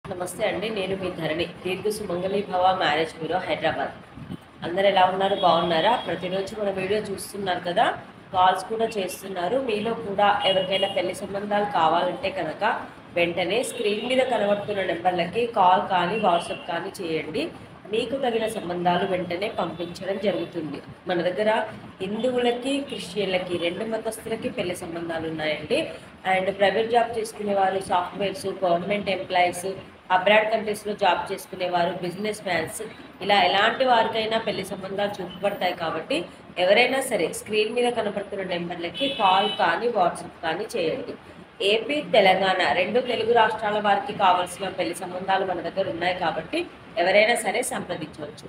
నమస్తే అండి. నేను మీ ధరణి. దీర్ఘ సుమంగళి భవ మ్యారేజ్ బ్యూరో హైదరాబాద్. అందరూ ఎలా ఉన్నారు? బాగున్నారా? ప్రతిరోజు మన వీడియో చూస్తున్నారు కదా! కాల్స్ కూడా చేస్తున్నారు. మీలో కూడా ఎవరికైనా పెళ్లి సంబంధాలు కావాలంటే కనుక వెంటనే స్క్రీన్ మీద కనబడుతున్న నెంబర్లకి కాల్ కానీ, వాట్సాప్ కానీ చేయండి. మీకు తగిన సంబంధాలు వెంటనే పంపించడం జరుగుతుంది. మన దగ్గర హిందువులకి, క్రిస్టియన్లకి 2 మతస్థులకి పెళ్లి సంబంధాలు ఉన్నాయండి. అండ్ ప్రైవేట్ జాబ్ చేసుకునే వాళ్ళు, సాఫ్ట్‌వేర్స్, గవర్నమెంట్ ఎంప్లాయీస్, అబ్రాడ్ కంట్రీస్‌లో జాబ్ చేసుకునేవారు, బిజినెస్ మ్యాన్స్ ఇలా ఎలాంటి వారికైనా పెళ్లి సంబంధాలు చూపబడతాయి కాబట్టి ఎవరైనా సరే స్క్రీన్ మీద కనపడుతున్న నెంబర్లకి కాల్ కానీ, వాట్సాప్ కానీ చేయండి. ఏపీ, తెలంగాణ 2 తెలుగు రాష్ట్రాల వారికి కావాల్సిన పెళ్లి సంబంధాలు మన దగ్గర ఉన్నాయి కాబట్టి ఎవరైనా సరే సంప్రదించవచ్చు.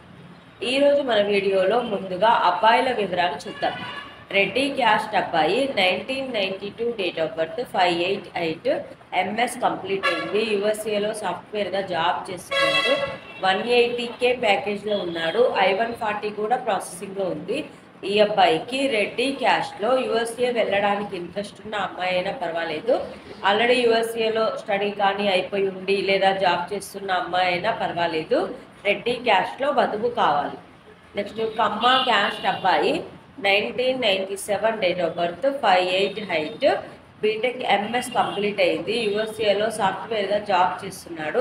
ఈరోజు మన వీడియోలో ముందుగా అబ్బాయిల వివరాలు చూద్దాం. రెడ్డి క్యాస్ట్ అబ్బాయి 1992 date of birth 588 MS complete అయింది. యూఎస్ఏలో సాఫ్ట్వేర్గా జాబ్ చేస్తున్నాడు. 180K ప్యాకేజ్లో ఉన్నాడు. I-140 కూడా ప్రాసెసింగ్లో ఉంది. ఈ అబ్బాయికి రెడ్డి క్యాస్ట్లో యూఎస్ఏ వెళ్ళడానికి ఇంట్రెస్ట్ ఉన్న అమ్మాయి అయినా పర్వాలేదు, ఆల్రెడీ యూఎస్ఏలో స్టడీ కానీ అయిపోయి ఉండి లేదా జాబ్ చేస్తున్న అమ్మాయి అయినా పర్వాలేదు, రెడ్డి క్యాస్ట్లో వధువు కావాలి. నెక్స్ట్ కమ్మ క్యాస్ట్ అబ్బాయి 1997 date of birth 5'8" height, BTech MS complete అయింది. యూఎస్ఏలో సాఫ్ట్వేర్గా జాబ్ చేస్తున్నాడు.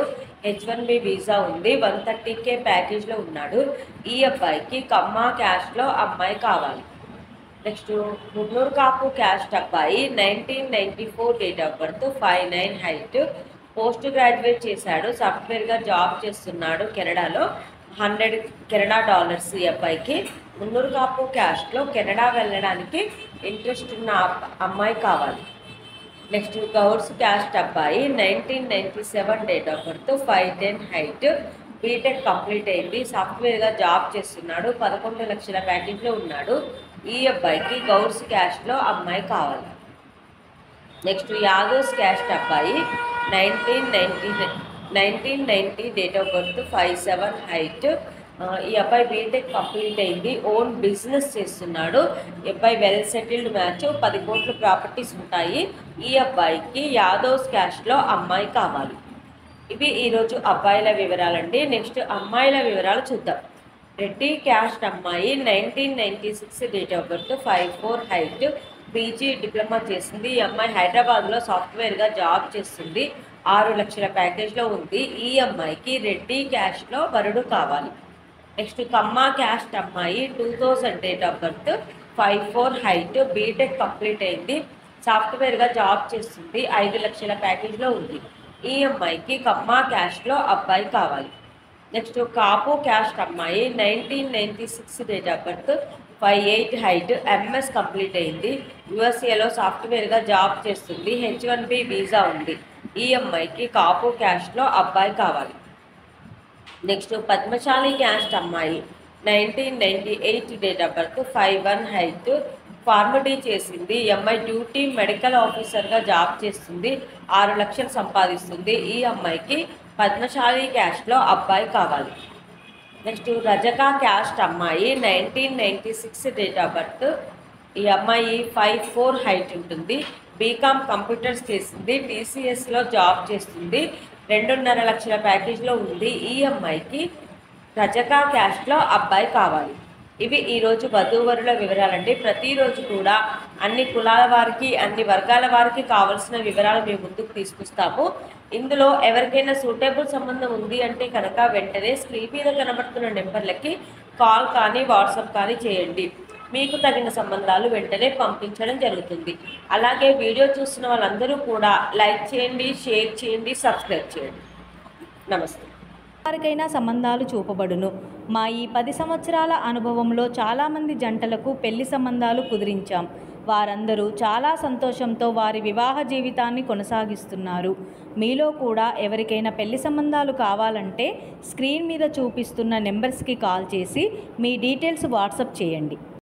H1B వీసా ఉంది. 130K ప్యాకేజ్లో ఉన్నాడు. ఈ అబ్బాయికి కమ్మ క్యాస్ట్లో అమ్మాయి కావాలి. నెక్స్ట్ మున్నూరు కాపు క్యాస్ట్ అబ్బాయి 1994 date of birth 5'9" height, post graduate చేశాడు. సాఫ్ట్వేర్గా జాబ్ చేస్తున్నాడు కెనడాలో. 100 కెనడా డాలర్స్ ఈ అబ్బాయికి. మున్నూరు కాపు క్యాస్ట్లో కెనడా వెళ్ళడానికి ఇంట్రెస్ట్ ఉన్న అమ్మాయి కావాలి. నెక్స్ట్ గౌడ్స్ క్యాస్ట్ అబ్బాయి 1997 date of birth 5'10" height, BTech complete అయింది. సాఫ్ట్వేర్గా జాబ్ చేస్తున్నాడు. 11 లక్షల ప్యాకేజ్లో ఉన్నాడు. ఈ అబ్బాయికి గౌడ్స్ క్యాస్ట్లో అమ్మాయి కావాలి. నెక్స్ట్ యాదవ్స్ క్యాస్ట్ అబ్బాయి 1990 డేట్ ఆఫ్ బర్త్ 5'7" హైట్, ఈ అబ్బాయి బీటెక్ కంప్లీట్ అయింది. ఓన్ బిజినెస్ చేస్తున్నాడు. ఈ అబ్బాయి వెల్ సెటిల్డ్ మ్యాచ్, 10 కోట్ల ప్రాపర్టీస్ ఉంటాయి. ఈ అబ్బాయికి యాదవ్స్ క్యాస్ట్లో అమ్మాయి కావాలి. ఇవి ఈరోజు అబ్బాయిల వివరాలండి. నెక్స్ట్ అమ్మాయిల వివరాలు చూద్దాం. రెడ్డి క్యాస్ట్ అమ్మాయి 1996 date of birth 5'4" height, PG diploma చేసింది. ఈ అమ్మాయి హైదరాబాద్లో సాఫ్ట్వేర్గా జాబ్ చేస్తుంది. 6 లక్షల ప్యాకేజ్లో ఉంది. ఈ అమ్మాయికి రెడ్డి క్యాస్ట్లో వరుడు కావాలి. నెక్స్ట్ కమ్మ క్యాస్ట్ అమ్మాయి 2000 date of birth 5'4" height, BTech complete అయింది. సాఫ్ట్వేర్గా జాబ్ చేస్తుంది. 5 లక్షల ప్యాకేజ్లో ఉంది. ఈ అమ్మాయికి కమ్మ క్యాస్ట్లో అబ్బాయి కావాలి. నెక్స్ట్ కాపు క్యాస్ట్ అమ్మాయి 1996 date of birth 5'8" height, MS complete అయింది. యూఎస్ఏలో సాఫ్ట్వేర్గా జాబ్ చేస్తుంది. H1B వీసా ఉంది. ఈ అమ్మాయికి కాపు క్యాస్ట్లో అబ్బాయి కావాలి. నెక్స్ట్ పద్మశాలి క్యాస్ట్ అమ్మాయి 1998 date of birth 5'1" height, PharmD చేసింది. ఈ అమ్మాయి డ్యూటీ మెడికల్ ఆఫీసర్గా జాబ్ చేస్తుంది. 6 లక్షలు సంపాదిస్తుంది. ఈ అమ్మాయికి పద్మశాలి క్యాస్ట్లో అబ్బాయి కావాలి. నెక్స్ట్ రజకా క్యాస్ట్ అమ్మాయి 1996 డేట్ ఆఫ్ బర్త్, ఈ అమ్మాయి 5'4" హైట్ ఉంటుంది. బీకామ్ కంప్యూటర్స్ చేసింది. TCSలో జాబ్ చేస్తుంది. 2.5 లక్షల ప్యాకేజ్లో ఉంది. ఈ అమ్మాయికి రజకా క్యాస్ట్లో అబ్బాయి కావాలి. ఇవి ఈరోజు వధూవరుల వివరాలండి. ప్రతిరోజు కూడా అన్ని కులాల వారికి, అన్ని వర్గాల వారికి కావాల్సిన వివరాలు మేము ముందుకు తీసుకొస్తాము. ఇందులో ఎవరికైనా సూటబుల్ సంబంధం ఉంది అంటే కనుక వెంటనే స్క్రీన్ మీద కనబడుతున్న నెంబర్లకి కాల్ కానీ, వాట్సాప్ కానీ చేయండి. మీకు తగిన సంబంధాలు వెంటనే పంపించడం జరుగుతుంది. అలాగే వీడియో చూస్తున్న వాళ్ళందరూ కూడా లైక్ చేయండి, షేర్ చేయండి, సబ్స్క్రైబ్ చేయండి. నమస్తే. వారికైనా సంబంధాలు చూపబడును. మా ఈ 10 సంవత్సరాల అనుభవంలో చాలామంది జంటలకు పెళ్లి సంబంధాలు కుదిరించాం. వారందరూ చాలా సంతోషంతో వారి వివాహ జీవితాన్ని కొనసాగిస్తున్నారు. మీలో కూడా ఎవరికైనా పెళ్లి సంబంధాలు కావాలంటే స్క్రీన్ మీద చూపిస్తున్న నెంబర్స్కి కాల్ చేసి మీ డీటెయిల్స్ వాట్సాప్ చేయండి.